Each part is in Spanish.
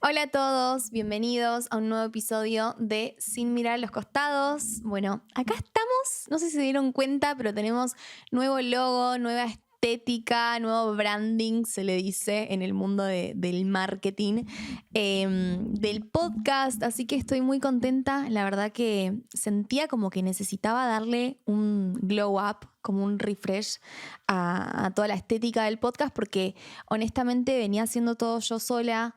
Hola a todos, bienvenidos a un nuevo episodio de Sin mirar a los costados. Bueno, acá estamos, no sé si se dieron cuenta, pero tenemos nuevo logo, nueva estética, nuevo branding, se le dice en el mundo del marketing, del podcast, así que estoy muy contenta. La verdad que sentía como que necesitaba darle un glow up, como un refresh a toda la estética del podcast, porque honestamente venía haciendo todo yo sola.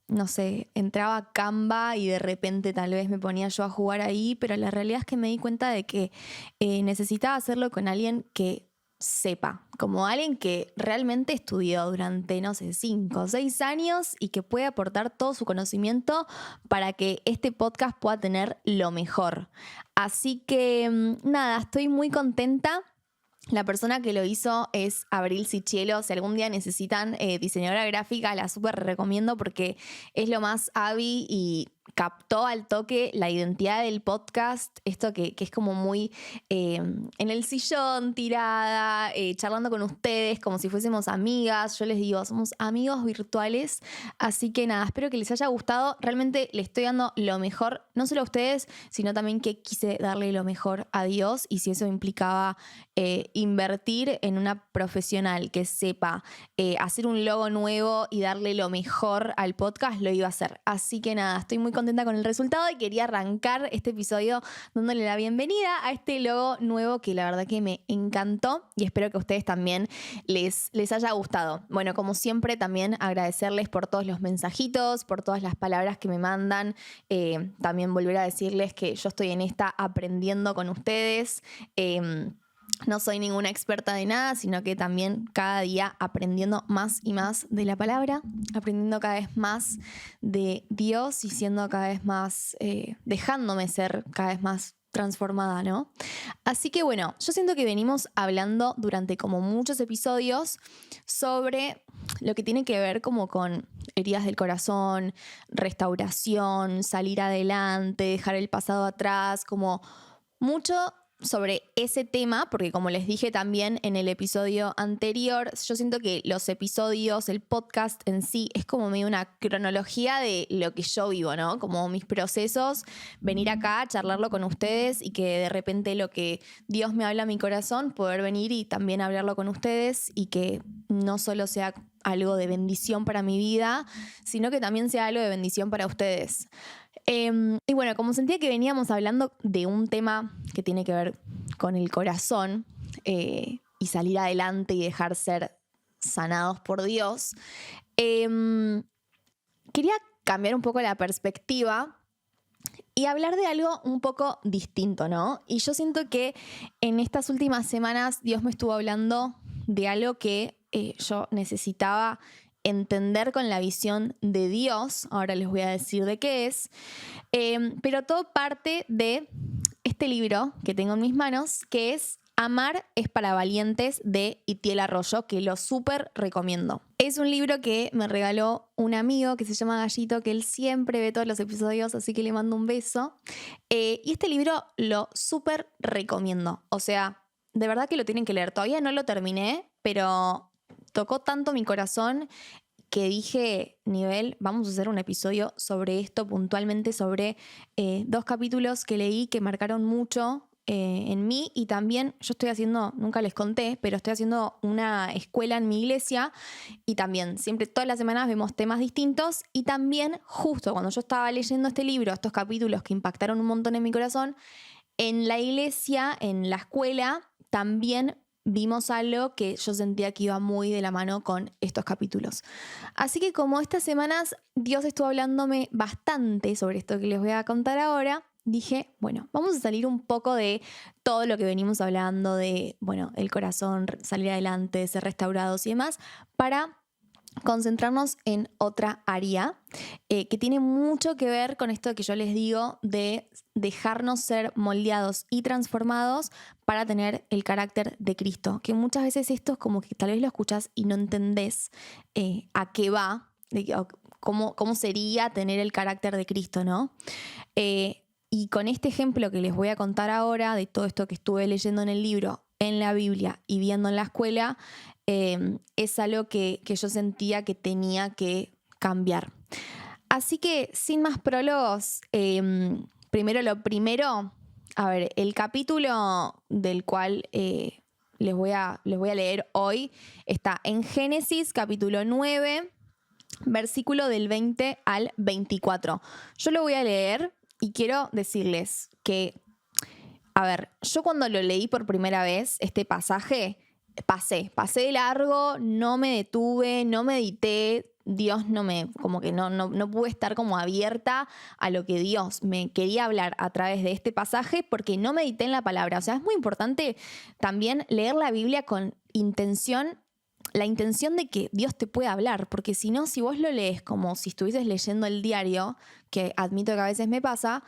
No sé, entraba a Canva y de repente tal vez me ponía yo a jugar ahí, pero la realidad es que me di cuenta de que necesitaba hacerlo con alguien que sepa, como alguien que realmente estudió durante, no sé, 5 o 6 años y que puede aportar todo su conocimiento para que este podcast pueda tener lo mejor. Así que nada, estoy muy contenta. La persona que lo hizo es Abril Sichelo. Si algún día necesitan diseñadora gráfica, la súper recomiendo porque es lo más Abby y captó al toque la identidad del podcast. Esto que es como muy en el sillón, tirada, charlando con ustedes como si fuésemos amigas. Yo les digo, somos amigos virtuales. Así que nada, espero que les haya gustado. Realmente le estoy dando lo mejor, no solo a ustedes, sino también que quise darle lo mejor a Dios. Y si eso implicaba invertir en una profesional que sepa hacer un logo nuevo y darle lo mejor al podcast, lo iba a hacer. Así que nada, estoy muy contenta con el resultado y quería arrancar este episodio dándole la bienvenida a este logo nuevo que la verdad que me encantó y espero que a ustedes también les haya gustado. Bueno, como siempre también agradecerles por todos los mensajitos, por todas las palabras que me mandan. También volver a decirles que yo estoy en esta aprendiendo con ustedes. No soy ninguna experta de nada, sino que también cada día aprendiendo más y más de la palabra, aprendiendo cada vez más de Dios y siendo cada vez más, dejándome ser cada vez más transformada, ¿no? Así que bueno, yo siento que venimos hablando durante como muchos episodios sobre lo que tiene que ver como con heridas del corazón, restauración, salir adelante, dejar el pasado atrás, como mucho sobre ese tema, porque como les dije también en el episodio anterior, yo siento que los episodios, el podcast en sí, es como medio una cronología de lo que yo vivo, ¿no? Como mis procesos, venir acá, charlarlo con ustedes y que de repente lo que Dios me habla a mi corazón, poder venir y también hablarlo con ustedes y que no solo sea algo de bendición para mi vida, sino que también sea algo de bendición para ustedes. Y bueno, como sentía que veníamos hablando de un tema que tiene que ver con el corazón y salir adelante y dejar ser sanados por Dios, quería cambiar un poco la perspectiva y hablar de algo un poco distinto, ¿no? Y yo siento que en estas últimas semanas Dios me estuvo hablando de algo que yo necesitaba entender con la visión de Dios. Ahora les voy a decir de qué es. Pero todo parte de este libro que tengo en mis manos, que es Amar es para valientes, de Itiel Arroyo, que lo súper recomiendo. Es un libro que me regaló un amigo que se llama Gallito, que él siempre ve todos los episodios, así que le mando un beso. Y este libro lo súper recomiendo. O sea, de verdad que lo tienen que leer. Todavía no lo terminé, pero tocó tanto mi corazón que dije, nivel, vamos a hacer un episodio sobre esto, puntualmente sobre 2 capítulos que leí que marcaron mucho en mí. Y también yo estoy haciendo, nunca les conté, pero estoy haciendo una escuela en mi iglesia y también siempre todas las semanas vemos temas distintos. Y también justo cuando yo estaba leyendo este libro, estos capítulos que impactaron un montón en mi corazón, en la iglesia, en la escuela, también vimos algo que yo sentía que iba muy de la mano con estos capítulos. Así que como estas semanas Dios estuvo hablándome bastante sobre esto que les voy a contar ahora, dije, bueno, vamos a salir un poco de todo lo que venimos hablando de, bueno, el corazón, salir adelante, ser restaurados y demás, para concentrarnos en otra área que tiene mucho que ver con esto que yo les digo de dejarnos ser moldeados y transformados para tener el carácter de Cristo, que muchas veces esto es como que tal vez lo escuchás y no entendés a qué va, cómo sería tener el carácter de Cristo, ¿no? Y con este ejemplo que les voy a contar ahora, de todo esto que estuve leyendo en el libro, en la Biblia y viendo en la escuela, es algo que yo sentía que tenía que cambiar. Así que sin más prólogos, primero lo primero, a ver, el capítulo del cual les voy a leer hoy está en Génesis capítulo 9, versículo del 20 al 24. Yo lo voy a leer y quiero decirles que, a ver, yo cuando lo leí por primera vez, este pasaje, pasé de largo, no me detuve, no medité. Dios como que no pude estar como abierta a lo que Dios me quería hablar a través de este pasaje porque no medité en la palabra. O sea, es muy importante también leer la Biblia con la intención de que Dios te pueda hablar, porque si no, si vos lo lees como si estuvieses leyendo el diario, que admito que a veces me pasa,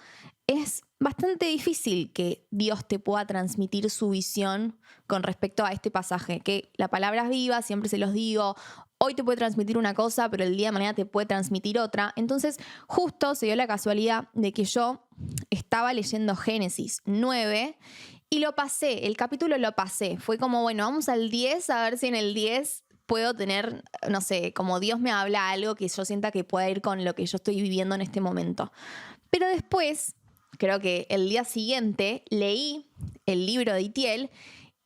es bastante difícil que Dios te pueda transmitir su visión con respecto a este pasaje, que la palabra es viva, siempre se los digo, hoy te puede transmitir una cosa, pero el día de mañana te puede transmitir otra. Entonces, justo se dio la casualidad de que yo estaba leyendo Génesis 9 y lo pasé, el capítulo lo pasé. Fue como, bueno, vamos al 10, a ver si en el 10 puedo tener, no sé, como Dios me habla algo que yo sienta que pueda ir con lo que yo estoy viviendo en este momento. Pero después, creo que el día siguiente, leí el libro de Itiel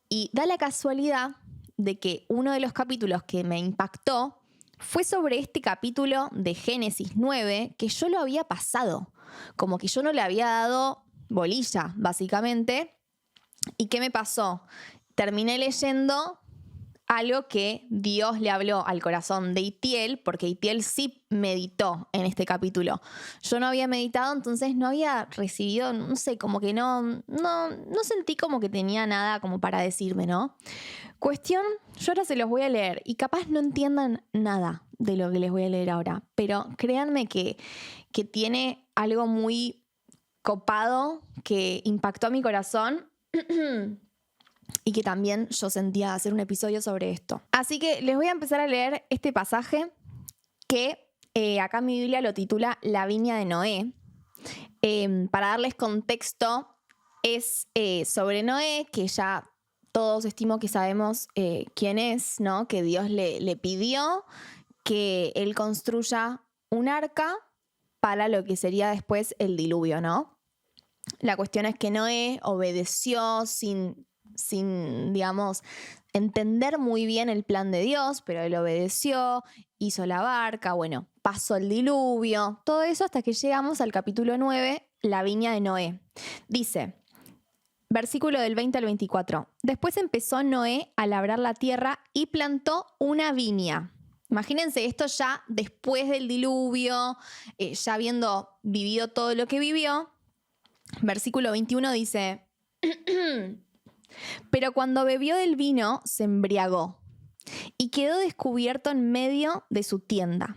y da la casualidad de que uno de los capítulos que me impactó fue sobre este capítulo de Génesis 9 que yo lo había pasado, como que yo no le había dado bolilla, básicamente. ¿Y qué me pasó? Terminé leyendo algo que Dios le habló al corazón de Itiel, porque Itiel sí meditó en este capítulo. Yo no había meditado, entonces no había recibido, no sé, como que no sentí como que tenía nada como para decirme, ¿no? Cuestión, yo ahora se los voy a leer y capaz no entiendan nada de lo que les voy a leer ahora, pero créanme que tiene algo muy copado que impactó a mi corazón y que también yo sentía hacer un episodio sobre esto. Así que les voy a empezar a leer este pasaje que acá en mi Biblia lo titula La viña de Noé. Para darles contexto, es sobre Noé, que ya todos estimo que sabemos quién es, ¿no? Que Dios le pidió que él construya un arca para lo que sería después el diluvio, ¿no? La cuestión es que Noé obedeció sin, digamos, entender muy bien el plan de Dios, pero él obedeció, hizo la barca, bueno, pasó el diluvio, todo eso hasta que llegamos al capítulo 9, la viña de Noé. Dice, versículo del 20 al 24, después empezó Noé a labrar la tierra y plantó una viña. Imagínense esto ya después del diluvio, ya habiendo vivido todo lo que vivió. Versículo 21 dice, pero cuando bebió del vino se embriagó y quedó descubierto en medio de su tienda.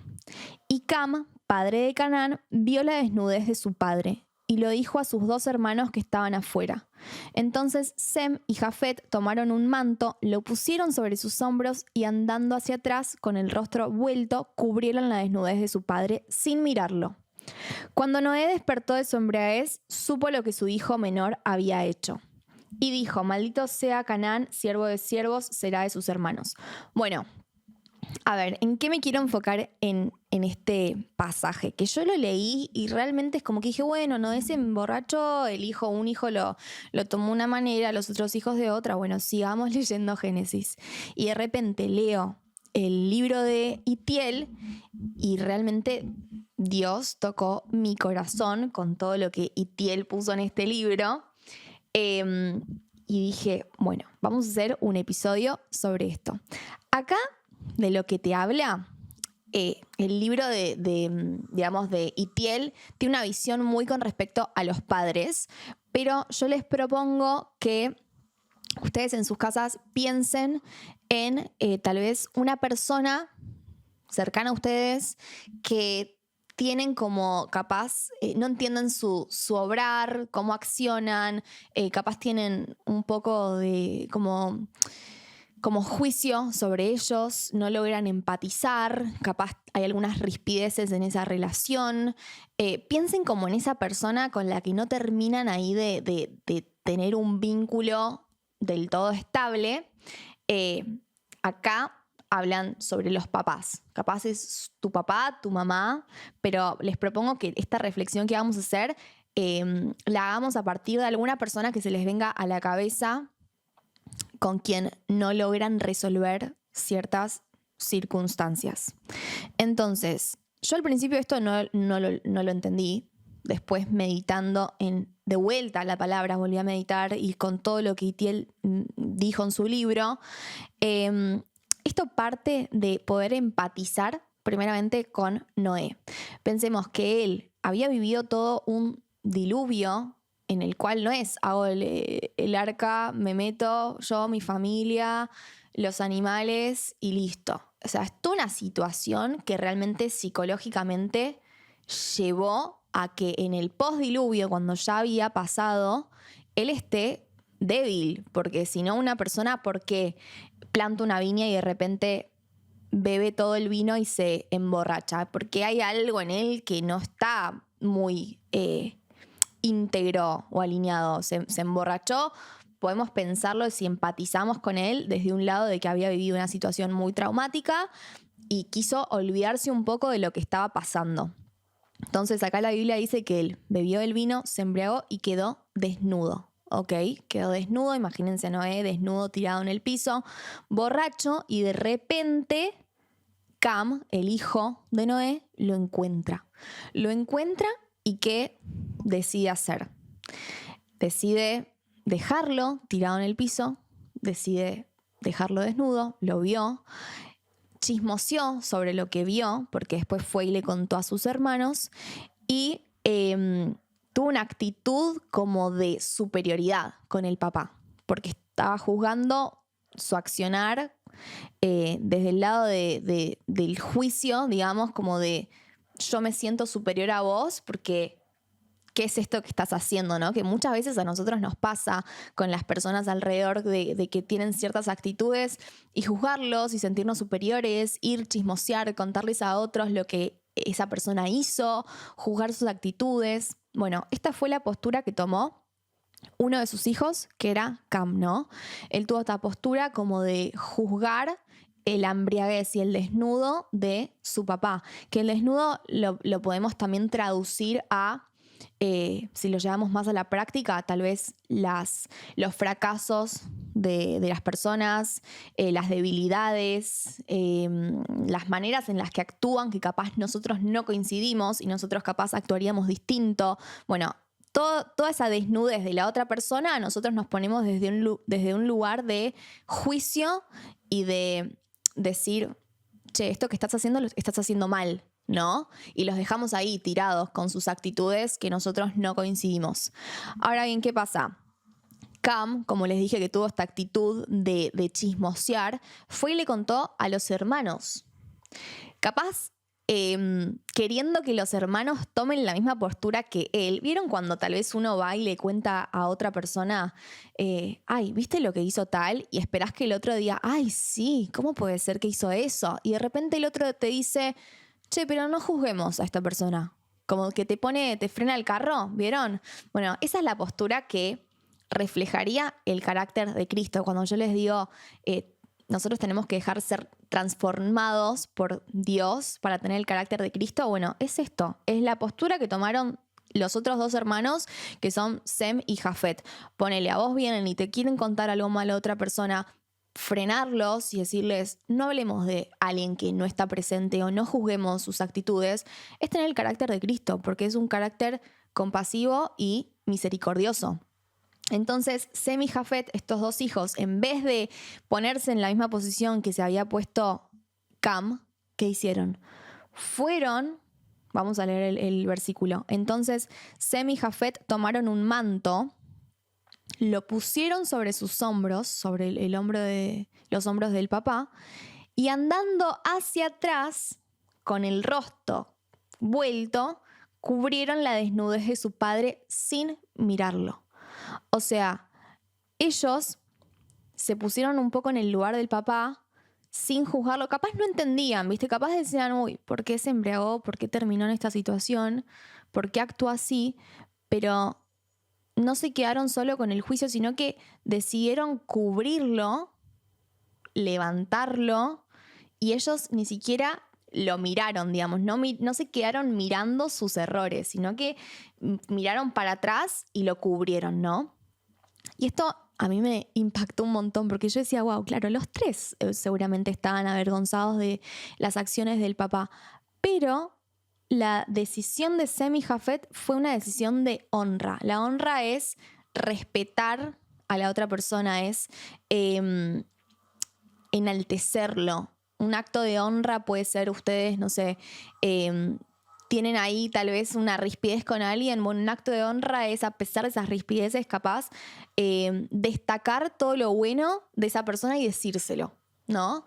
Y Cam, padre de Canaán, vio la desnudez de su padre y lo dijo a sus dos hermanos que estaban afuera. Entonces Sem y Jafet tomaron un manto, lo pusieron sobre sus hombros y andando hacia atrás con el rostro vuelto, cubrieron la desnudez de su padre sin mirarlo. Cuando Noé despertó de su embriaguez, supo lo que su hijo menor había hecho. Y dijo, maldito sea Canaán, siervo de siervos, será de sus hermanos. Bueno, a ver, ¿en qué me quiero enfocar en este pasaje? Que yo lo leí y realmente es como que dije, bueno, Noé se emborrachó, un hijo lo tomó de una manera, los otros hijos de otra. Bueno, sigamos leyendo Génesis. Y de repente leo el libro de Itiel y realmente Dios tocó mi corazón con todo lo que Itiel puso en este libro. Y dije, bueno, vamos a hacer un episodio sobre esto. Acá, de lo que te habla, el libro de Itiel tiene una visión muy con respecto a los padres, pero yo les propongo que ustedes en sus casas piensen en tal vez una persona cercana a ustedes que tienen como capaz, no entienden su obrar, cómo accionan, capaz tienen un poco de como juicio sobre ellos, no logran empatizar, capaz hay algunas rispideces en esa relación. Piensen como en esa persona con la que no terminan ahí de tener un vínculo del todo estable. Acá hablan sobre los papás. Capaz es tu papá, tu mamá, pero les propongo que esta reflexión que vamos a hacer la hagamos a partir de alguna persona que se les venga a la cabeza con quien no logran resolver ciertas circunstancias. Entonces, yo al principio esto no lo entendí. Después, meditando de vuelta la palabra, volví a meditar y con todo lo que Itiel dijo en su libro, esto parte de poder empatizar primeramente con Noé. Pensemos que él había vivido todo un diluvio en el cual no es hago el arca, me meto yo, mi familia, los animales y listo. O sea, es toda una situación que realmente psicológicamente llevó a que en el postdiluvio, cuando ya había pasado, él esté débil, porque si no una persona, ¿por qué planta una viña y de repente bebe todo el vino y se emborracha? Porque hay algo en él que no está muy íntegro o alineado. Se emborrachó. Podemos pensarlo si empatizamos con él desde un lado de que había vivido una situación muy traumática y quiso olvidarse un poco de lo que estaba pasando. Entonces acá la Biblia dice que él bebió el vino, se embriagó y quedó desnudo. ¿Ok? Quedó desnudo, imagínense a Noé desnudo tirado en el piso, borracho, y de repente Cam, el hijo de Noé, lo encuentra. Lo encuentra y ¿qué decide hacer? Decide dejarlo tirado en el piso, decide dejarlo desnudo, lo vio, chismoseó sobre lo que vio, porque después fue y le contó a sus hermanos, y tuvo una actitud como de superioridad con el papá, porque estaba juzgando su accionar desde el lado del juicio, digamos, como de yo me siento superior a vos porque ¿qué es esto que estás haciendo? ¿No? Que muchas veces a nosotros nos pasa con las personas alrededor de que tienen ciertas actitudes y juzgarlos y sentirnos superiores, ir chismosear, contarles a otros lo que esa persona hizo, juzgar sus actitudes. Bueno, esta fue la postura que tomó uno de sus hijos, que era Cam, ¿no? Él tuvo esta postura como de juzgar el embriaguez y el desnudo de su papá. Que el desnudo lo podemos también traducir a si lo llevamos más a la práctica, tal vez los fracasos de las personas, las debilidades, las maneras en las que actúan, que capaz nosotros no coincidimos y nosotros capaz actuaríamos distinto. Bueno, toda esa desnudez de la otra persona, nosotros nos ponemos desde un lugar de juicio y de decir, che, esto que estás haciendo lo estás haciendo mal, ¿no? Y los dejamos ahí tirados con sus actitudes que nosotros no coincidimos. Ahora bien, ¿qué pasa? Cam, como les dije que tuvo esta actitud de chismosear, fue y le contó a los hermanos. Capaz queriendo que los hermanos tomen la misma postura que él. ¿Vieron cuando tal vez uno va y le cuenta a otra persona, ay, ¿viste lo que hizo tal? Y esperás que el otro diga, ay, sí, ¿cómo puede ser que hizo eso? Y de repente el otro te dice, che, pero no juzguemos a esta persona. Como que te frena el carro, ¿vieron? Bueno, esa es la postura que reflejaría el carácter de Cristo. Cuando yo les digo, nosotros tenemos que dejar ser transformados por Dios para tener el carácter de Cristo, bueno, es esto, es la postura que tomaron los otros dos hermanos que son Sem y Jafet. Ponele, a vos vienen y te quieren contar algo malo a otra persona, frenarlos y decirles, no hablemos de alguien que no está presente o no juzguemos sus actitudes, es tener el carácter de Cristo, porque es un carácter compasivo y misericordioso. Entonces, Sem y Jafet, estos dos hijos, en vez de ponerse en la misma posición que se había puesto Cam, ¿qué hicieron? Fueron, vamos a leer el versículo. Entonces, Sem y Jafet tomaron un manto, lo pusieron sobre sus hombros, sobre los hombros del papá, y andando hacia atrás, con el rostro vuelto, cubrieron la desnudez de su padre sin mirarlo. O sea, ellos se pusieron un poco en el lugar del papá sin juzgarlo. Capaz no entendían, ¿viste? Capaz decían, uy, ¿por qué se embriagó? ¿Por qué terminó en esta situación? ¿Por qué actuó así? Pero no se quedaron solo con el juicio, sino que decidieron cubrirlo, levantarlo y ellos ni siquiera lo miraron, digamos, no se quedaron mirando sus errores, sino que miraron para atrás y lo cubrieron, ¿no? Y esto a mí me impactó un montón porque yo decía, wow, claro, los tres seguramente estaban avergonzados de las acciones del papá, pero la decisión de Sem y Jafet fue una decisión de honra. La honra es respetar a la otra persona, es enaltecerlo. Un acto de honra puede ser ustedes, no sé, tienen ahí tal vez una rispidez con alguien. Bueno, un acto de honra es, a pesar de esas rispideces, capaz destacar todo lo bueno de esa persona y decírselo, ¿no?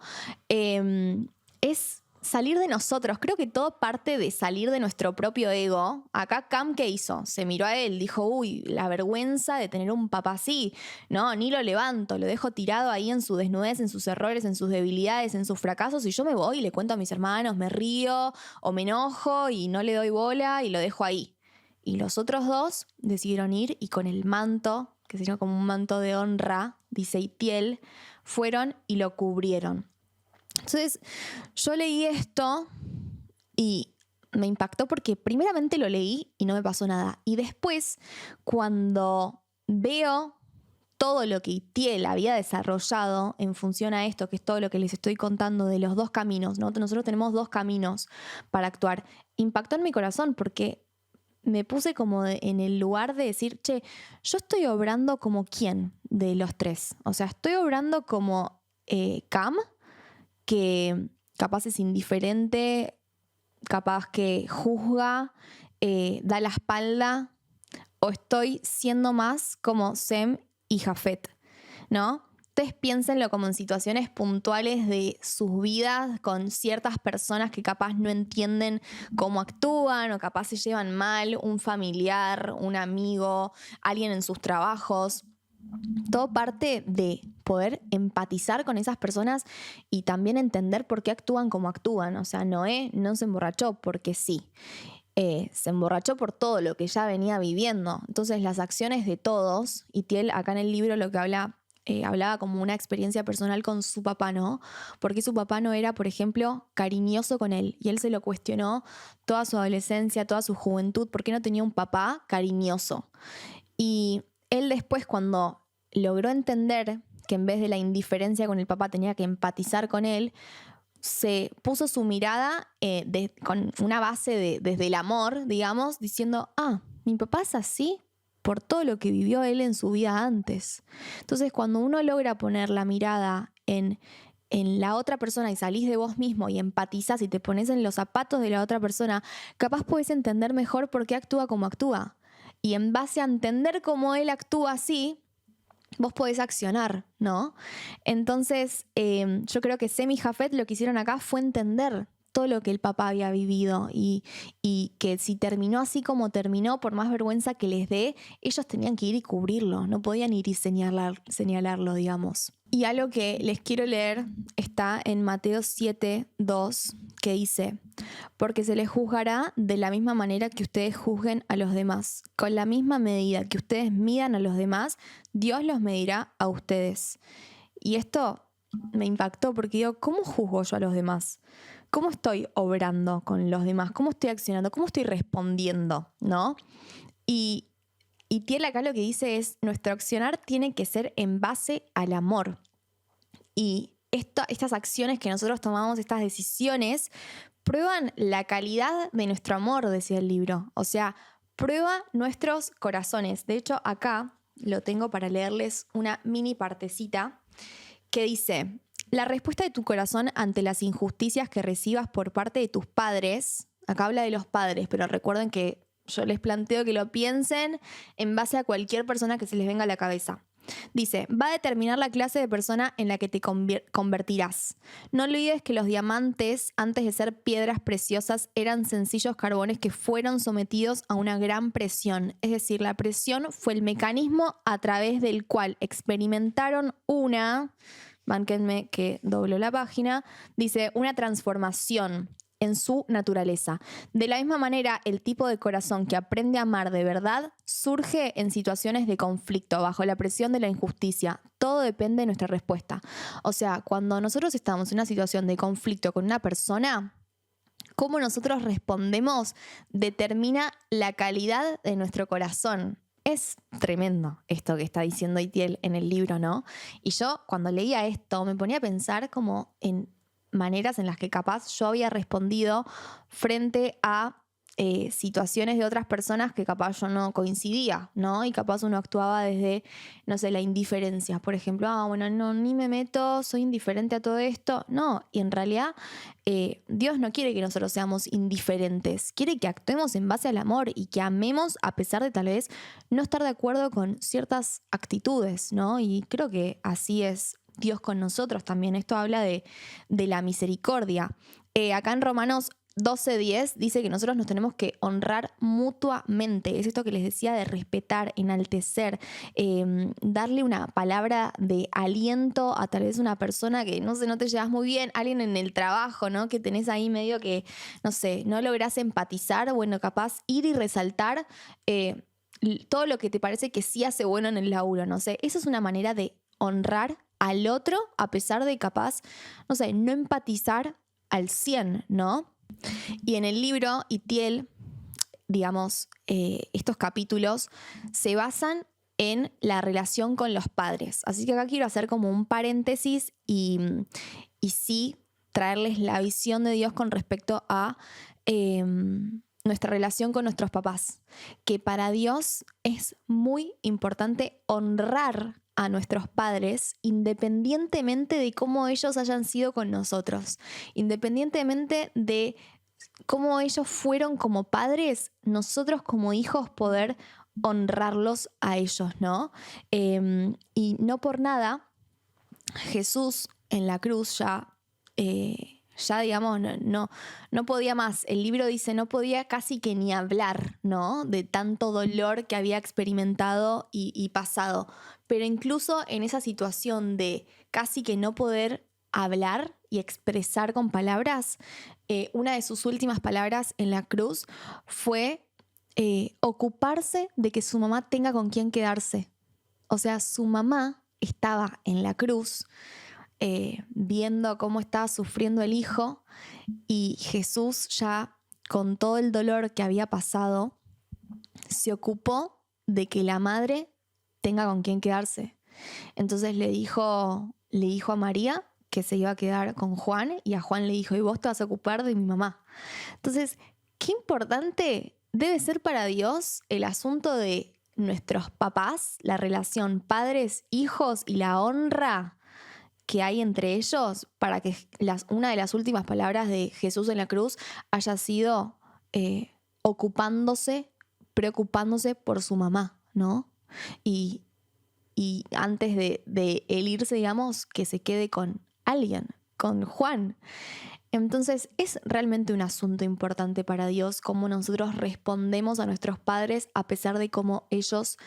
Es salir de nosotros. Creo que todo parte de salir de nuestro propio ego. Acá Cam, ¿qué hizo? Se miró a él, dijo, uy, la vergüenza de tener un papá así. No, ni lo levanto, lo dejo tirado ahí en su desnudez, en sus errores, en sus debilidades, en sus fracasos, y yo me voy y le cuento a mis hermanos, me río o me enojo y no le doy bola y lo dejo ahí. Y los otros dos decidieron ir y con el manto, que sería como un manto de honra, dice Itiel, fueron y lo cubrieron. Entonces, yo leí esto y me impactó porque primeramente lo leí y no me pasó nada. Y después, cuando veo todo lo que Itiel había desarrollado en función a esto, que es todo lo que les estoy contando de los dos caminos, ¿no? Nosotros tenemos dos caminos para actuar. Impactó en mi corazón porque me puse como en el lugar de decir, che, yo estoy obrando como quién de los tres. O sea, estoy obrando como Cam, que capaz es indiferente, capaz que juzga, da la espalda, o estoy siendo más como Sem y Jafet, ¿no? Ustedes piénsenlo como en situaciones puntuales de sus vidas con ciertas personas que capaz no entienden cómo actúan o capaz se llevan mal, un familiar, un amigo, alguien en sus trabajos. Todo parte de poder empatizar con esas personas y también entender por qué actúan como actúan. O sea, Noé no se emborrachó porque sí. Se emborrachó por todo lo que ya venía viviendo. Entonces, las acciones de todos, y Tiel acá en el libro lo que hablaba como una experiencia personal con su papá, ¿no? Porque su papá no era, por ejemplo, cariñoso con él. Y él se lo cuestionó toda su adolescencia, toda su juventud, ¿por qué no tenía un papá cariñoso? Y él después, cuando logró entender que en vez de la indiferencia con el papá tenía que empatizar con él, se puso su mirada con una base desde el amor, digamos, diciendo, mi papá es así por todo lo que vivió él en su vida antes. Entonces, cuando uno logra poner la mirada en la otra persona y salís de vos mismo y empatizás y te pones en los zapatos de la otra persona, capaz podés entender mejor por qué actúa como actúa. Y en base a entender cómo él actúa así, vos podés accionar, ¿no? Entonces, yo creo que Sem y Jafet lo que hicieron acá fue entender todo lo que el papá había vivido y que si terminó así como terminó, por más vergüenza que les dé, ellos tenían que ir y cubrirlo, no podían ir y señalarlo, digamos. Y algo que les quiero leer está en Mateo 7:2, que dice, porque se les juzgará de la misma manera que ustedes juzguen a los demás. Con la misma medida que ustedes midan a los demás, Dios los medirá a ustedes. Y esto me impactó porque digo, ¿cómo juzgo yo a los demás? ¿Cómo estoy obrando con los demás? ¿Cómo estoy accionando? ¿Cómo estoy respondiendo? ¿No? Y Tiel acá lo que dice es, nuestro accionar tiene que ser en base al amor. Y estas acciones que nosotros tomamos, estas decisiones, prueban la calidad de nuestro amor, decía el libro. O sea, prueba nuestros corazones. De hecho, acá lo tengo para leerles una mini partecita que dice, la respuesta de tu corazón ante las injusticias que recibas por parte de tus padres, acá habla de los padres, pero recuerden que yo les planteo que lo piensen en base a cualquier persona que se les venga a la cabeza. Dice, va a determinar la clase de persona en la que te convertirás. No olvides que los diamantes, antes de ser piedras preciosas, eran sencillos carbones que fueron sometidos a una gran presión. Es decir, la presión fue el mecanismo a través del cual experimentaron bánquenme que doblo la página, dice, una transformación. en su naturaleza. De la misma manera, el tipo de corazón que aprende a amar de verdad surge en situaciones de conflicto, bajo la presión de la injusticia. Todo depende de nuestra respuesta. O sea, cuando nosotros estamos en una situación de conflicto con una persona, cómo nosotros respondemos determina la calidad de nuestro corazón. Es tremendo esto que está diciendo Itiel en el libro, ¿no? Y yo cuando leía esto me ponía a pensar como en maneras en las que capaz yo había respondido frente a situaciones de otras personas que capaz yo no coincidía, ¿no? Y capaz uno actuaba desde, no sé, la indiferencia. Por ejemplo, bueno, no, ni me meto, soy indiferente a todo esto. No, y en realidad Dios no quiere que nosotros seamos indiferentes. Quiere que actuemos en base al amor y que amemos a pesar de tal vez no estar de acuerdo con ciertas actitudes, ¿no? Y creo que así es Dios con nosotros también. Esto habla de la misericordia. Acá en Romanos 12:10 dice que nosotros nos tenemos que honrar mutuamente. Es esto que les decía de respetar, enaltecer, darle una palabra de aliento a tal vez una persona que no sé, no te llevas muy bien, alguien en el trabajo, ¿no? Que tenés ahí medio que, no sé, no lográs empatizar, bueno, capaz ir y resaltar todo lo que te parece que sí hace bueno en el laburo, no sé. Eso es una manera de honrar al otro a pesar de capaz, no sé, no empatizar al 100, ¿no? Y en el libro, Itiel, digamos, estos capítulos se basan en la relación con los padres. Así que acá quiero hacer como un paréntesis y sí traerles la visión de Dios con respecto a nuestra relación con nuestros papás. Que para Dios es muy importante honrar a nuestros padres independientemente de cómo ellos hayan sido con nosotros, independientemente de cómo ellos fueron como padres, nosotros como hijos poder honrarlos a ellos, ¿no? Y no por nada, Jesús en la cruz ya digamos, no podía más. El libro dice, no podía casi que ni hablar, ¿no? De tanto dolor que había experimentado y pasado. Pero incluso en esa situación de casi que no poder hablar y expresar con palabras, una de sus últimas palabras en la cruz fue ocuparse de que su mamá tenga con quién quedarse. O sea, su mamá estaba en la cruz viendo cómo estaba sufriendo el hijo y Jesús ya con todo el dolor que había pasado se ocupó de que la madre tenga con quién quedarse. Entonces le dijo a María que se iba a quedar con Juan y a Juan le dijo, y vos te vas a ocupar de mi mamá. Entonces, qué importante debe ser para Dios el asunto de nuestros papás, la relación padres-hijos y la honra que hay entre ellos para que una de las últimas palabras de Jesús en la cruz haya sido preocupándose por su mamá, ¿no? Y antes de él irse, digamos, que se quede con alguien, con Juan. Entonces es realmente un asunto importante para Dios cómo nosotros respondemos a nuestros padres a pesar de cómo ellos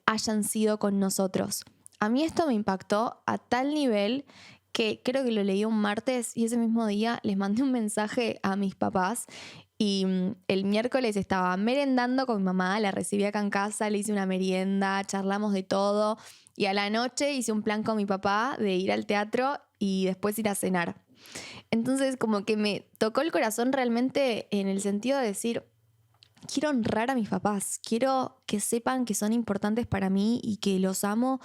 hayan sido con nosotros. A mí esto me impactó a tal nivel que creo que lo leí un martes y ese mismo día les mandé un mensaje a mis papás y el miércoles estaba merendando con mi mamá, la recibí acá en casa, le hice una merienda, charlamos de todo y a la noche hice un plan con mi papá de ir al teatro y después ir a cenar. Entonces como que me tocó el corazón realmente en el sentido de decir, quiero honrar a mis papás, quiero que sepan que son importantes para mí y que los amo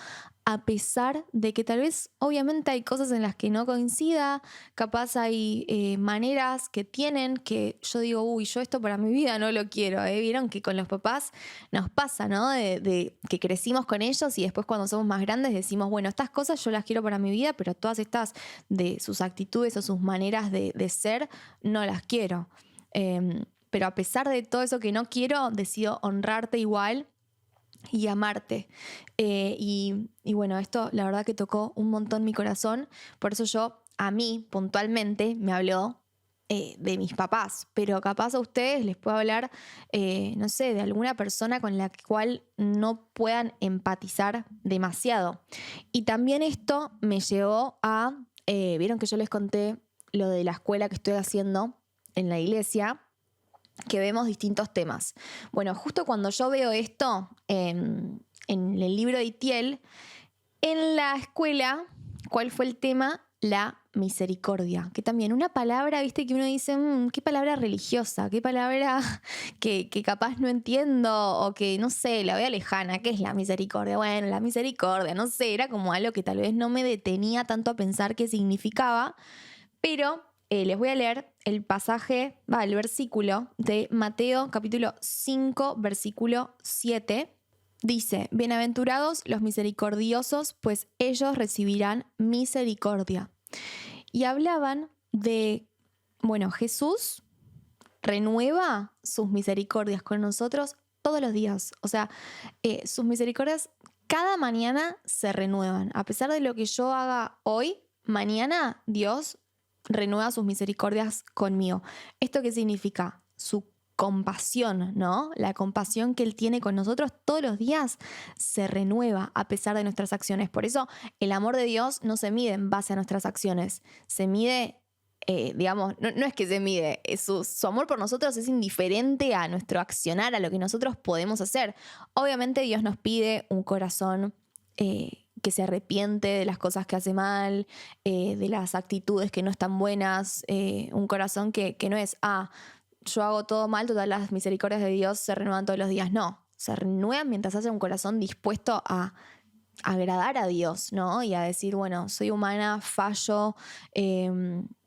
a pesar de que tal vez obviamente hay cosas en las que no coincida, capaz hay maneras que tienen que yo digo, uy, yo esto para mi vida no lo quiero, ¿eh? Vieron que con los papás nos pasa, ¿no? De que crecimos con ellos y después cuando somos más grandes decimos, bueno, estas cosas yo las quiero para mi vida, pero todas estas de sus actitudes o sus maneras de ser, no las quiero. Pero a pesar de todo eso que no quiero, decido honrarte igual y amarte. Y bueno, esto la verdad que tocó un montón mi corazón. Por eso a mí puntualmente me habló de mis papás. Pero capaz a ustedes les puedo hablar, no sé, de alguna persona con la cual no puedan empatizar demasiado. Y también esto me llevó a, vieron que yo les conté lo de la escuela que estoy haciendo en la iglesia que vemos distintos temas. Bueno, justo cuando yo veo esto en el libro de Itiel, en la escuela, ¿cuál fue el tema? La misericordia, que también una palabra, viste, que uno dice, qué palabra religiosa, qué palabra que capaz no entiendo o que, no sé, la veo lejana. ¿Qué es la misericordia? Bueno, la misericordia, no sé, era como algo que tal vez no me detenía tanto a pensar qué significaba, pero les voy a leer el pasaje, el versículo de Mateo capítulo 5, versículo 7. Dice, bienaventurados los misericordiosos, pues ellos recibirán misericordia. Y hablaban de, bueno, Jesús renueva sus misericordias con nosotros todos los días. O sea, sus misericordias cada mañana se renuevan. A pesar de lo que yo haga hoy, mañana Dios renueva sus misericordias conmigo. ¿Esto qué significa? Su compasión, ¿no? La compasión que Él tiene con nosotros todos los días se renueva a pesar de nuestras acciones. Por eso el amor de Dios no se mide en base a nuestras acciones, se mide, digamos, no es que se mide, su amor por nosotros es indiferente a nuestro accionar, a lo que nosotros podemos hacer. Obviamente Dios nos pide un corazón que se arrepiente de las cosas que hace mal, de las actitudes que no están buenas, un corazón que no es, yo hago todo mal, todas las misericordias de Dios se renuevan todos los días. No, se renuevan mientras hace un corazón dispuesto a agradar a Dios, ¿no? Y a decir, bueno, soy humana, fallo,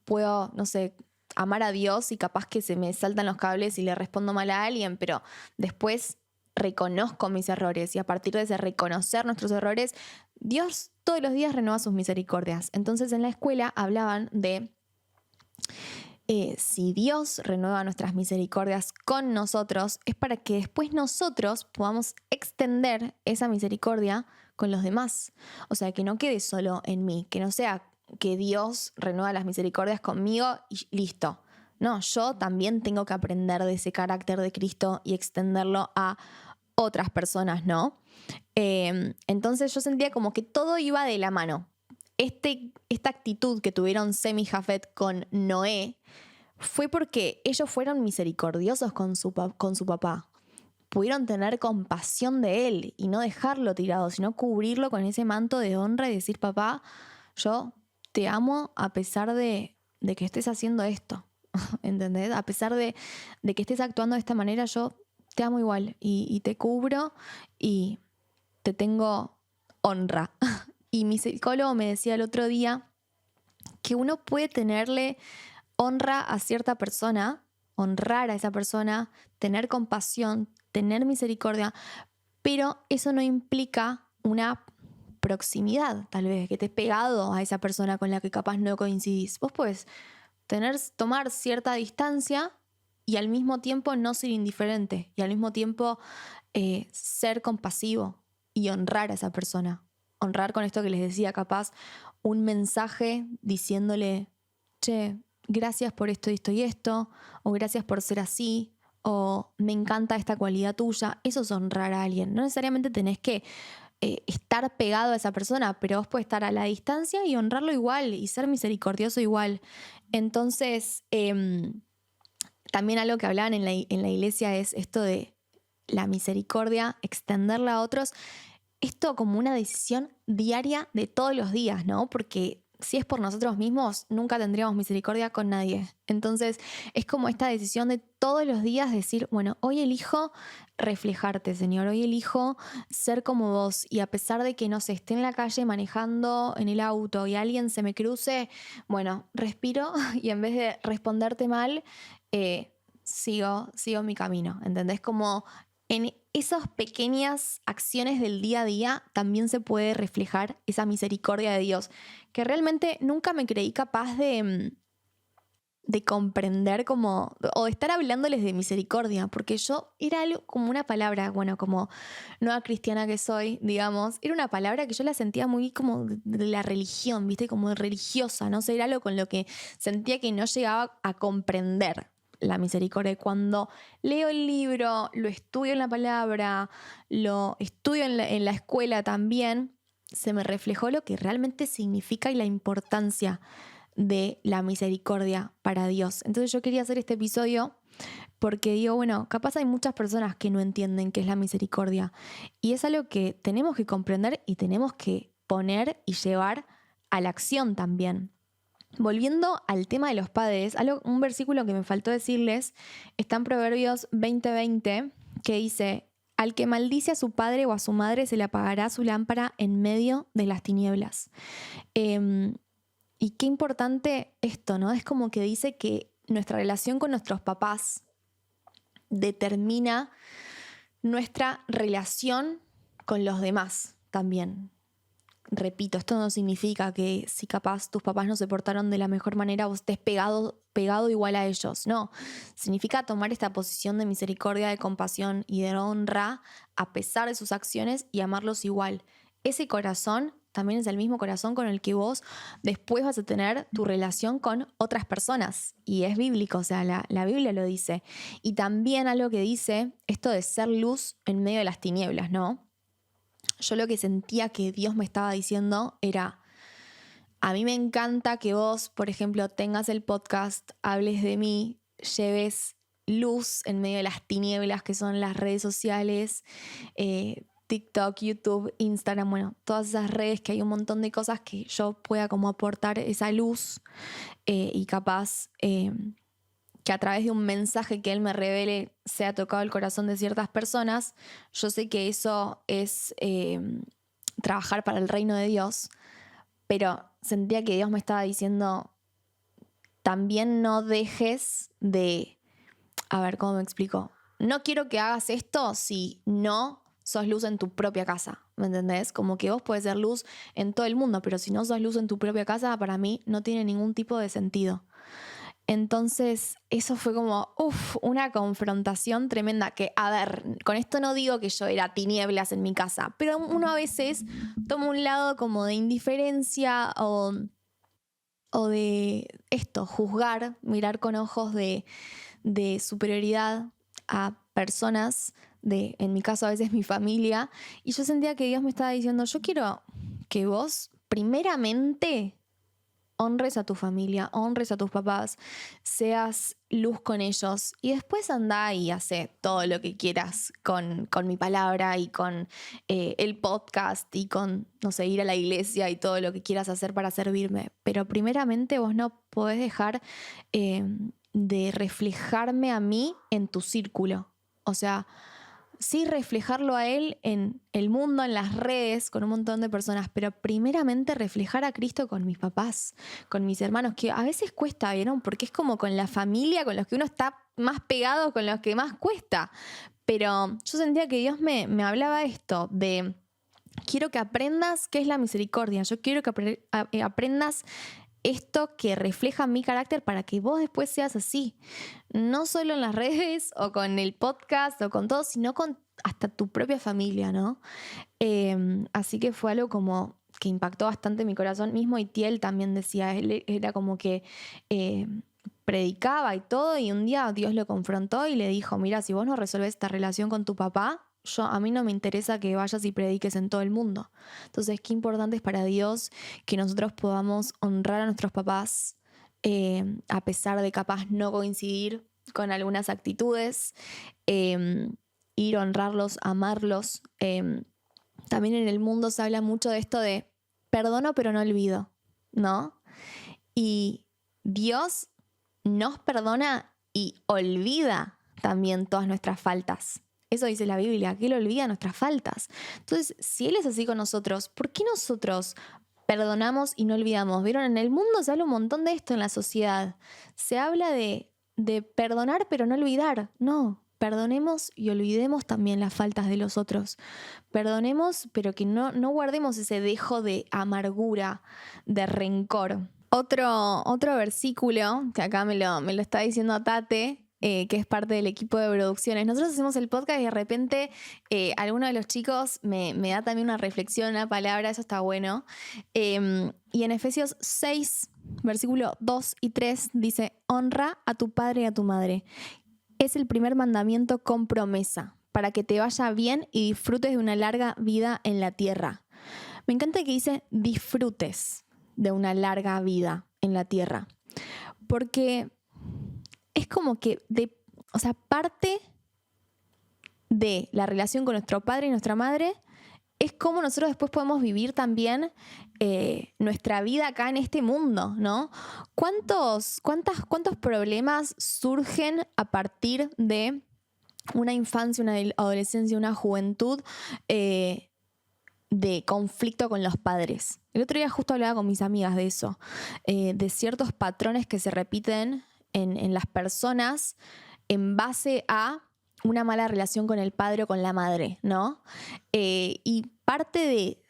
puedo, no sé, amar a Dios y capaz que se me saltan los cables y le respondo mal a alguien, pero después reconozco mis errores y a partir de ese reconocer nuestros errores, Dios todos los días renueva sus misericordias. Entonces en la escuela hablaban de si Dios renueva nuestras misericordias con nosotros, es para que después nosotros podamos extender esa misericordia con los demás. O sea, que no quede solo en mí, que no sea que Dios renueva las misericordias conmigo y listo. No, yo también tengo que aprender de ese carácter de Cristo y extenderlo a otras personas, ¿no? Entonces yo sentía como que todo iba de la mano. Esta actitud que tuvieron Sem y Jafet con Noé fue porque ellos fueron misericordiosos con su papá. Pudieron tener compasión de él y no dejarlo tirado, sino cubrirlo con ese manto de honra y decir, papá, yo te amo a pesar de que estés haciendo esto, ¿entendés? A pesar de que estés actuando de esta manera, yo te amo igual y te cubro y te tengo honra. Y mi psicólogo me decía el otro día que uno puede tenerle honra a cierta persona, honrar a esa persona, tener compasión, tener misericordia, pero eso no implica una proximidad, tal vez, que estés pegado a esa persona con la que capaz no coincidís. Vos podés tomar cierta distancia y al mismo tiempo no ser indiferente y al mismo tiempo ser compasivo y honrar a esa persona. Honrar con esto que les decía, capaz un mensaje diciéndole, che, gracias por esto, esto y esto, o gracias por ser así, o me encanta esta cualidad tuya. Eso es honrar a alguien. No necesariamente tenés que estar pegado a esa persona, pero vos podés estar a la distancia y honrarlo igual y ser misericordioso igual. Entonces, también algo que hablaban en la iglesia es esto de la misericordia, extenderla a otros. Esto como una decisión diaria de todos los días, ¿no? Porque si es por nosotros mismos, nunca tendríamos misericordia con nadie. Entonces, es como esta decisión de todos los días decir, bueno, hoy elijo reflejarte, Señor, hoy elijo ser como vos. Y a pesar de que no sé, esté en la calle manejando en el auto y alguien se me cruce, bueno, respiro y en vez de responderte mal, sigo mi camino. ¿Entendés? Como en esas pequeñas acciones del día a día también se puede reflejar esa misericordia de Dios, que realmente nunca me creí capaz de comprender como, o de estar hablándoles de misericordia, porque yo era algo como una palabra, bueno, como nueva cristiana que soy, digamos, era una palabra que yo la sentía muy como de la religión, ¿viste? Como de religiosa, no sé, era algo con lo que sentía que no llegaba a comprender la misericordia. Cuando leo el libro, lo estudio en la palabra, lo estudio en la escuela también, se me reflejó lo que realmente significa y la importancia de la misericordia para Dios. Entonces yo quería hacer este episodio porque digo, bueno, capaz hay muchas personas que no entienden qué es la misericordia y es algo que tenemos que comprender y tenemos que poner y llevar a la acción también. Volviendo al tema de los padres, un versículo que me faltó decirles está en Proverbios 20:20, que dice: al que maldice a su padre o a su madre se le apagará su lámpara en medio de las tinieblas. Y qué importante esto, ¿no? Es como que dice que nuestra relación con nuestros papás determina nuestra relación con los demás también. Repito, esto no significa que si capaz tus papás no se portaron de la mejor manera vos estés pegado igual a ellos. No, significa tomar esta posición de misericordia, de compasión y de honra a pesar de sus acciones y amarlos igual. Ese corazón también es el mismo corazón con el que vos después vas a tener tu relación con otras personas. Y es bíblico, o sea, la Biblia lo dice. Y también algo que dice esto de ser luz en medio de las tinieblas, ¿no? Yo lo que sentía que Dios me estaba diciendo era: a mí me encanta que vos, por ejemplo, tengas el podcast, hables de mí, lleves luz en medio de las tinieblas que son las redes sociales, TikTok, YouTube, Instagram, bueno, todas esas redes que hay un montón de cosas que yo pueda como aportar esa luz y capaz que a través de un mensaje que Él me revele sea tocado el corazón de ciertas personas. Yo sé que eso es trabajar para el reino de Dios, pero sentía que Dios me estaba diciendo: también no dejes de... A ver, ¿cómo me explico? No quiero que hagas esto si no sos luz en tu propia casa, ¿me entendés? Como que vos podés ser luz en todo el mundo, pero si no sos luz en tu propia casa, para mí no tiene ningún tipo de sentido. Entonces, eso fue como, una confrontación tremenda que, a ver, con esto no digo que yo era tinieblas en mi casa, pero uno a veces toma un lado como de indiferencia o de esto, juzgar, mirar con ojos de superioridad a personas, en mi caso a veces mi familia, y yo sentía que Dios me estaba diciendo: yo quiero que vos primeramente honres a tu familia, honres a tus papás, seas luz con ellos y después anda y hace todo lo que quieras con mi palabra y con el podcast y con, no sé, ir a la iglesia y todo lo que quieras hacer para servirme. Pero primeramente vos no podés dejar de reflejarme a mí en tu círculo. O sea, sí reflejarlo a Él en el mundo, en las redes, con un montón de personas, pero primeramente reflejar a Cristo con mis papás, con mis hermanos, que a veces cuesta, ¿vieron? Porque es como con la familia, con los que uno está más pegado, con los que más cuesta. Pero yo sentía que Dios me hablaba esto de: quiero que aprendas qué es la misericordia, yo quiero que aprendas esto que refleja mi carácter para que vos después seas así. No solo en las redes o con el podcast o con todo, sino con hasta tu propia familia, ¿no? Así que fue algo como que impactó bastante mi corazón. Mismo Itiel también decía, él era como que predicaba y todo, y un día Dios lo confrontó y le dijo: mira, si vos no resolvés esta relación con tu papá, a mí no me interesa que vayas y prediques en todo el mundo. Entonces, qué importante es para Dios que nosotros podamos honrar a nuestros papás, a pesar de capaz no coincidir con algunas actitudes, ir a honrarlos, amarlos. También en el mundo se habla mucho de esto de perdono pero no olvido, ¿no? Y Dios nos perdona y olvida también todas nuestras faltas. Eso dice la Biblia, que Él olvida nuestras faltas. Entonces, si Él es así con nosotros, ¿por qué nosotros perdonamos y no olvidamos? ¿Vieron? En el mundo se habla un montón de esto en la sociedad. Se habla de perdonar pero no olvidar. No, perdonemos y olvidemos también las faltas de los otros. Perdonemos, pero que no guardemos ese dejo de amargura, de rencor. Otro versículo, que acá me lo está diciendo Tate, que es parte del equipo de producciones. Nosotros hacemos el podcast y de repente alguno de los chicos me da también una reflexión, una palabra, eso está bueno. Y en Efesios 6, versículo 2 y 3 dice: honra a tu padre y a tu madre. Es el primer mandamiento con promesa, para que te vaya bien y disfrutes de una larga vida en la tierra. Me encanta que dice disfrutes de una larga vida en la tierra. Porque es como que parte de la relación con nuestro padre y nuestra madre es cómo nosotros después podemos vivir también nuestra vida acá en este mundo, ¿no? ¿Cuántos problemas surgen a partir de una infancia, una adolescencia, una juventud de conflicto con los padres? El otro día justo hablaba con mis amigas de eso, de ciertos patrones que se repiten en las personas en base a una mala relación con el padre o con la madre, ¿no? Y parte de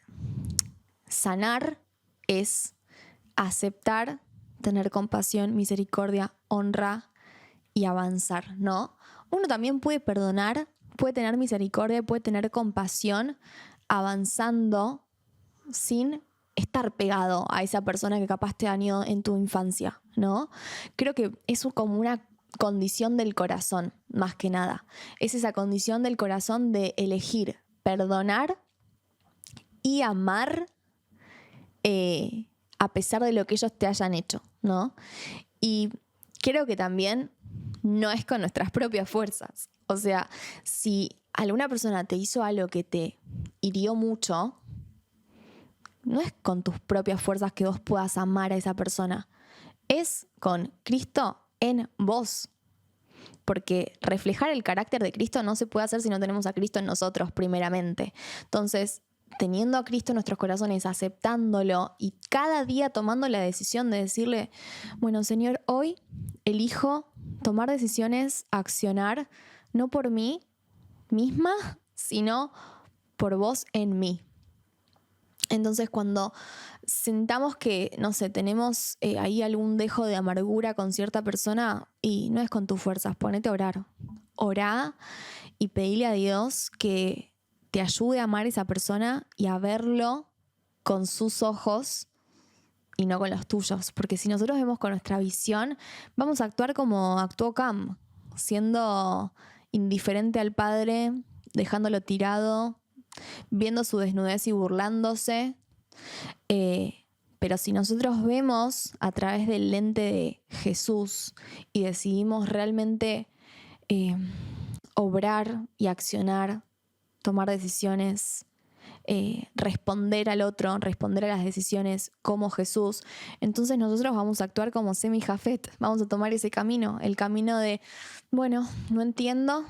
sanar es aceptar, tener compasión, misericordia, honra y avanzar, ¿no? Uno también puede perdonar, puede tener misericordia, puede tener compasión, avanzando sin estar pegado a esa persona que capaz te dañó en tu infancia, ¿no? Creo que es como una condición del corazón, más que nada. Es esa condición del corazón de elegir perdonar y amar a pesar de lo que ellos te hayan hecho, ¿no? Y creo que también no es con nuestras propias fuerzas. O sea, si alguna persona te hizo algo que te hirió mucho, no es con tus propias fuerzas que vos puedas amar a esa persona. Es con Cristo en vos. Porque reflejar el carácter de Cristo no se puede hacer si no tenemos a Cristo en nosotros primeramente. Entonces, teniendo a Cristo en nuestros corazones, aceptándolo y cada día tomando la decisión de decirle, bueno, Señor, hoy elijo tomar decisiones, accionar, no por mí misma, sino por vos en mí. Entonces, cuando sentamos que, no sé, tenemos ahí algún dejo de amargura con cierta persona, y no es con tus fuerzas, ponete a orar. Orá y pedile a Dios que te ayude a amar a esa persona y a verlo con sus ojos y no con los tuyos. Porque si nosotros vemos con nuestra visión, vamos a actuar como actuó Cam, siendo indiferente al padre, dejándolo tirado, viendo su desnudez y burlándose. Pero si nosotros vemos a través del lente de Jesús y decidimos realmente obrar y accionar, tomar decisiones, responder al otro, responder a las decisiones como Jesús, entonces nosotros vamos a actuar como Sem y Jafet, vamos a tomar ese camino, el camino de, bueno, no entiendo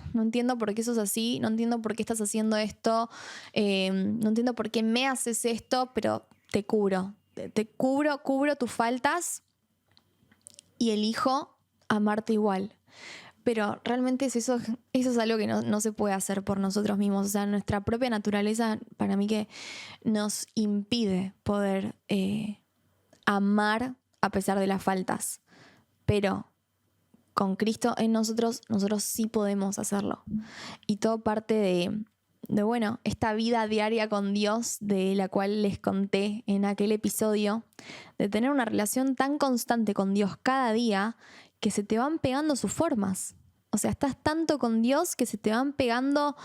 por qué sos así, no entiendo por qué estás haciendo esto, no entiendo por qué me haces esto, pero te cubro tus faltas y elijo amarte igual. Pero realmente eso es algo que no se puede hacer por nosotros mismos. O sea, nuestra propia naturaleza, para mí, que nos impide poder amar a pesar de las faltas. Pero con Cristo en nosotros sí podemos hacerlo. Y todo parte de bueno, esta vida diaria con Dios, de la cual les conté en aquel episodio, de tener una relación tan constante con Dios cada día, que se te van pegando sus formas. O sea, estás tanto con Dios que se te van pegando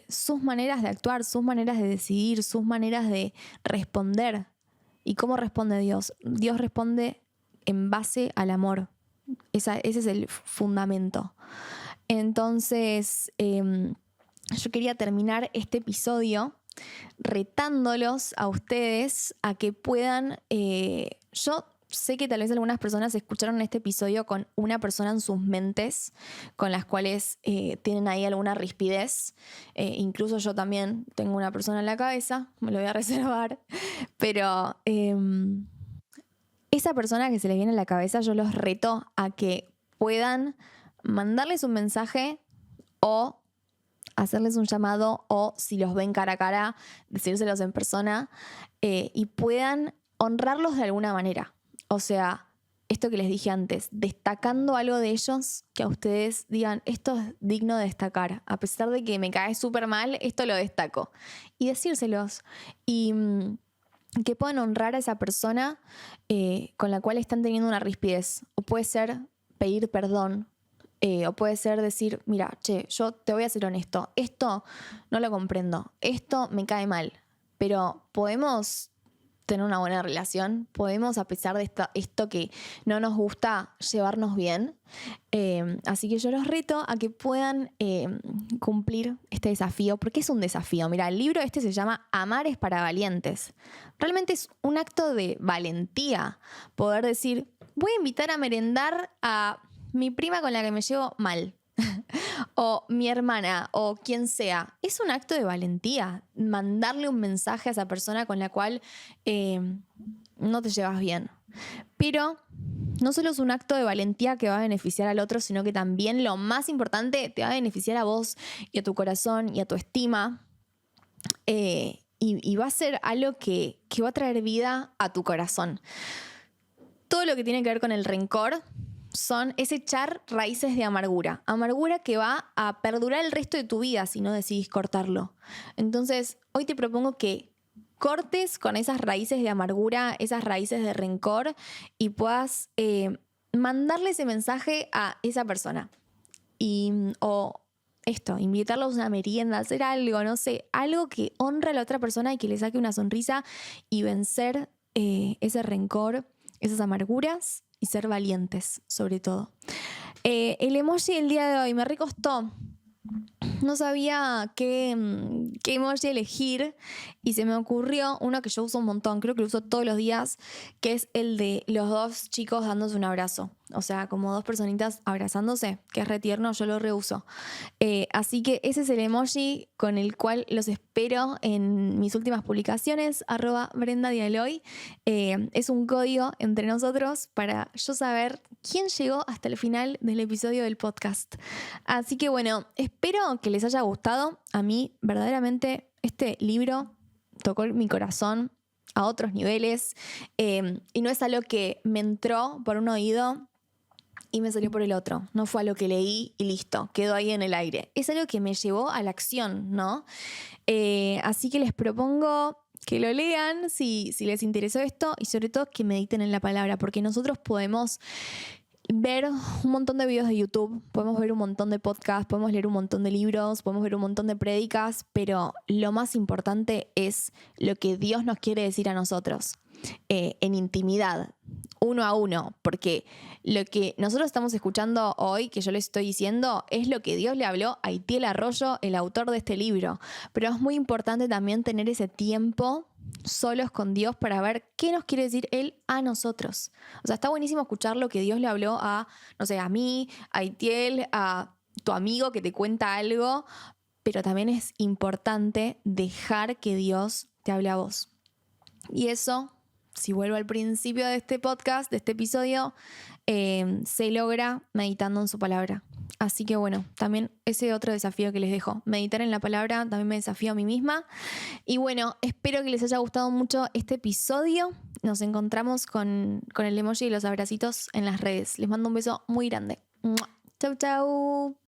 sus maneras de actuar, sus maneras de decidir, sus maneras de responder. ¿Y cómo responde Dios? Dios responde en base al amor. Ese es el fundamento. Entonces, yo quería terminar este episodio retándolos a ustedes a que puedan... Yo sé que tal vez algunas personas escucharon este episodio con una persona en sus mentes, con las cuales tienen ahí alguna rispidez. Incluso yo también tengo una persona en la cabeza, me lo voy a reservar. Pero esa persona que se les viene a la cabeza, yo los reto a que puedan mandarles un mensaje o hacerles un llamado, o si los ven cara a cara, decírselos en persona, y puedan honrarlos de alguna manera. O sea, esto que les dije antes, destacando algo de ellos que a ustedes digan, esto es digno de destacar. A pesar de que me cae súper mal, esto lo destaco. Y decírselos. Y que puedan honrar a esa persona con la cual están teniendo una rispidez. O puede ser pedir perdón. O puede ser decir, mira, yo te voy a ser honesto. Esto no lo comprendo. Esto me cae mal. Pero podemos tener una buena relación, podemos, a pesar de esto que no nos gusta, llevarnos bien. Así que yo los reto a que puedan cumplir este desafío, porque es un desafío. Mira, el libro este se llama Amar es para valientes. Realmente es un acto de valentía poder decir, voy a invitar a merendar a mi prima con la que me llevo mal. O mi hermana, o quien sea. Es un acto de valentía mandarle un mensaje a esa persona con la cual no te llevas bien. Pero no solo es un acto de valentía que va a beneficiar al otro, sino que también, lo más importante, te va a beneficiar a vos y a tu corazón y a tu estima. Y va a ser algo que va a traer vida a tu corazón. Todo lo que tiene que ver con el rencor es echar raíces de amargura. Amargura que va a perdurar el resto de tu vida si no decidís cortarlo. Entonces, hoy te propongo que cortes con esas raíces de amargura, esas raíces de rencor, y puedas mandarle ese mensaje a esa persona. Invitarlos a una merienda, hacer algo, no sé, algo que honre a la otra persona y que le saque una sonrisa y vencer ese rencor, esas amarguras, y ser valientes, sobre todo. El emoji del día de hoy me recostó. No sabía qué emoji elegir y se me ocurrió uno que yo uso un montón, creo que lo uso todos los días, que es el de los dos chicos dándose un abrazo. O sea, como dos personitas abrazándose, que es re tierno, yo lo reuso. Así que ese es el emoji con el cual los espero en mis últimas publicaciones, @BrendaDialoy. Es un código entre nosotros para yo saber quién llegó hasta el final del episodio del podcast. Así que bueno, espero que les haya gustado. A mí verdaderamente este libro tocó mi corazón a otros niveles, y no es algo que me entró por un oído y me salió por el otro. No fue algo que leí y listo, quedó ahí en el aire. Es algo que me llevó a la acción, ¿no? Así que les propongo que lo lean si les interesó esto, y sobre todo que mediten en la palabra, porque nosotros podemos ver un montón de videos de YouTube, podemos ver un montón de podcasts, podemos leer un montón de libros, podemos ver un montón de prédicas, pero lo más importante es lo que Dios nos quiere decir a nosotros, en intimidad, uno a uno, porque lo que nosotros estamos escuchando hoy, que yo les estoy diciendo, es lo que Dios le habló a Itiel Arroyo, el autor de este libro. Pero es muy importante también tener ese tiempo solos con Dios para ver qué nos quiere decir Él a nosotros. O sea, está buenísimo escuchar lo que Dios le habló a, no sé, a mí, a Itiel, a tu amigo que te cuenta algo, pero también es importante dejar que Dios te hable a vos. Y eso, si vuelvo al principio de este podcast, de este episodio, se logra meditando en su palabra. Así que bueno, también ese otro desafío que les dejo. Meditar en la palabra también me desafío a mí misma. Y bueno, espero que les haya gustado mucho este episodio. Nos encontramos con el emoji y los abracitos en las redes. Les mando un beso muy grande. ¡Mua! Chau, chau.